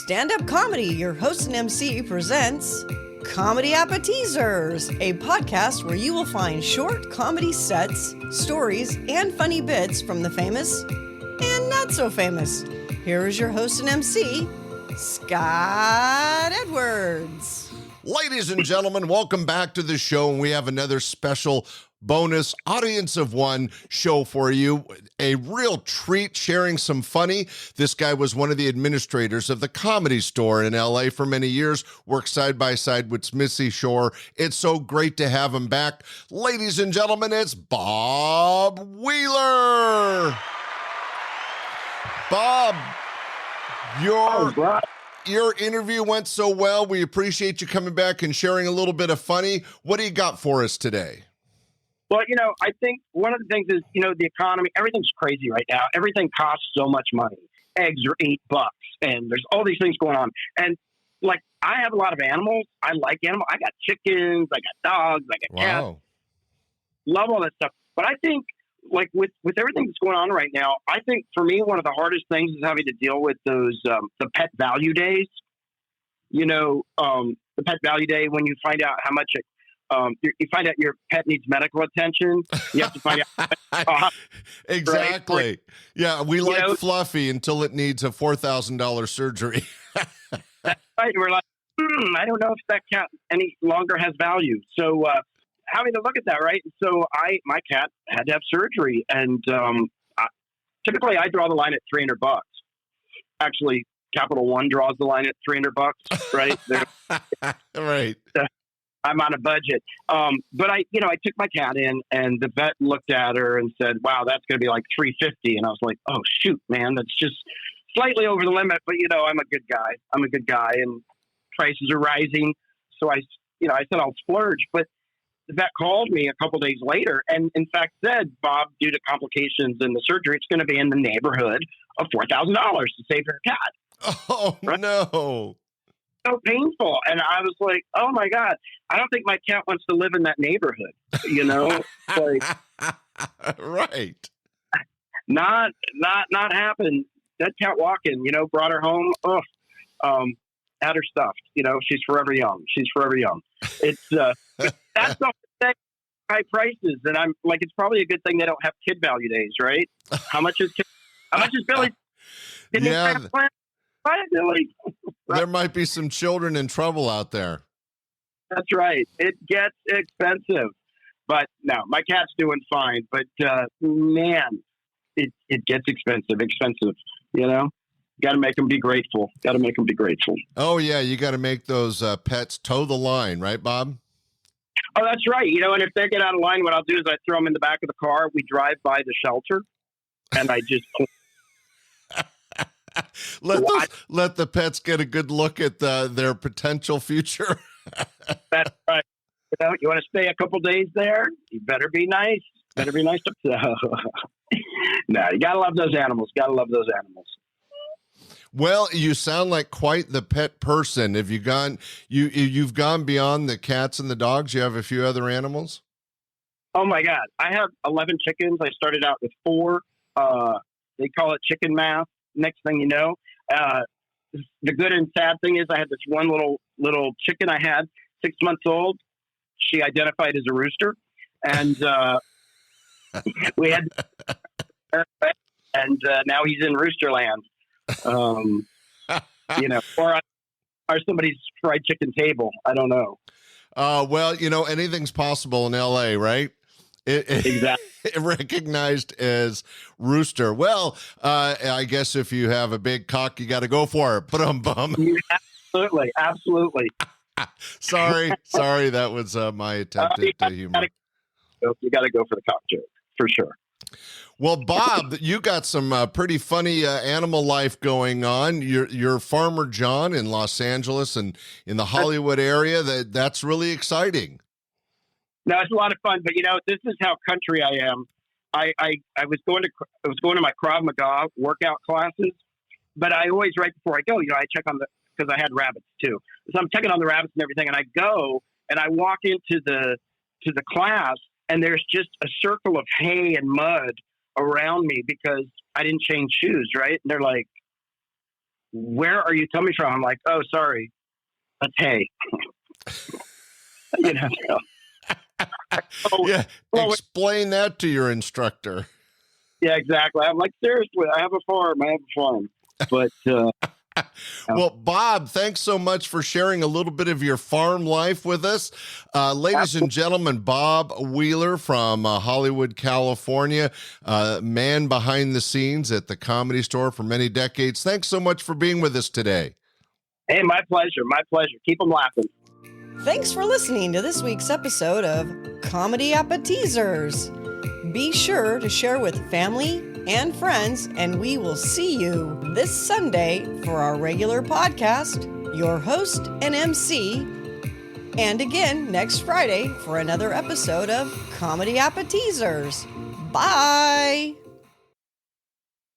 Standup Comedy, your host and MC, presents Comedy Appetizers, a podcast where you will find short comedy sets, stories, and funny bits from the famous and not so famous. Here is your host and MC, Scott Edwards. Ladies and gentlemen, welcome back to the show, and we have another special bonus audience of one show for you. A real treat, sharing some funny. This guy was one of the administrators of the Comedy Store in LA for many years, worked side by side with Mitzi Shore. It's so great to have him back. Ladies and gentlemen, it's Bob Wheeler. Bob, your interview went so well. We appreciate you coming back and sharing a little bit of funny. What do you got for us today? Well, I think one of the things is, the economy, everything's crazy right now. Everything costs so much money. Eggs are $8 and there's all these things going on. And I have a lot of animals. I like animals. I got chickens, I got dogs, I got cats. Love all that stuff. But I think with everything that's going on right now, I think for me, one of the hardest things is having to deal with those, the pet value days, the pet value day, when you find out how much you find out your pet needs medical attention. You have to find out. Exactly. Right? Yeah, we like Fluffy until it needs a $4,000 surgery. Right. We're like, I don't know if that cat any longer has value. So having to look at that, right? So my cat had to have surgery, and typically I draw the line at $300. Actually, Capital One draws the line at $300. Right. Right. I'm on a budget. But I took my cat in, and the vet looked at her and said, wow, that's going to be like $350. And I was like, oh shoot, man, that's just slightly over the limit. But I'm a good guy and prices are rising. So I said, I'll splurge. But the vet called me a couple days later and in fact said, Bob, due to complications in the surgery, it's going to be in the neighborhood of $4,000 to save your cat. Oh, right? No. So painful. And I was like, oh my God, I don't think my cat wants to live in that neighborhood, Right. Not happen. Dead cat walking, brought her home. Had her stuffed, she's forever young. It's, that's the thing, high prices. And I'm like, it's probably a good thing they don't have kid value days, right? How much is Billy? Yeah. Hi, Billy. There might be some children in trouble out there. That's right. It gets expensive, but no, my cat's doing fine. But man, it gets expensive. Got to make them be grateful. Oh yeah, you got to make those pets toe the line, right, Bob? Oh, that's right. And if they get out of line, what I'll do is I throw them in the back of the car. We drive by the shelter, and I just. Let the pets get a good look at their potential future. That's right. You want to stay a couple days there? You better be nice. No, you gotta love those animals. Well, you sound like quite the pet person. Have you gone? You've gone beyond the cats and the dogs. You have a few other animals. Oh my God, I have 11 chickens. I started out with 4. They call it chicken math. Next thing you know, the good and sad thing is I had this one little chicken I had, 6 months old. She identified as a rooster, and we had, and now he's in rooster land. Or somebody's fried chicken table. I don't know. Well, anything's possible in LA, right? Exactly. Recognized as rooster. Well, I guess if you have a big cock, you got to go for it. Bum. Absolutely. Sorry. That was my attempt at humor. You got to go for the cock joke for sure. Well, Bob, you got some pretty funny animal life going on. You're Farmer John in Los Angeles and in the Hollywood area. That's really exciting. No, it's a lot of fun, but this is how country I am. I was going to my Krav Maga workout classes, but I always, right before I go, I check on because I had rabbits too. So I'm checking on the rabbits and everything, and I go and I walk into the class, and there's just a circle of hay and mud around me because I didn't change shoes, right? And they're like, where are you coming from? I'm like, oh, sorry, that's hay. You know. Yeah, explain that to your instructor. Yeah, exactly. I'm like, seriously, I have a farm. But well, Bob, thanks so much for sharing a little bit of your farm life with us. Ladies and gentlemen, Bob Wheeler from Hollywood, California, man behind the scenes at the Comedy Store for many decades. Thanks so much for being with us today. Hey, my pleasure. My pleasure. Keep them laughing. Thanks for listening to this week's episode of Comedy Appetizers. Be sure to share with family and friends, and we will see you this Sunday for our regular podcast, your host and MC, and again next Friday for another episode of Comedy Appetizers. Bye!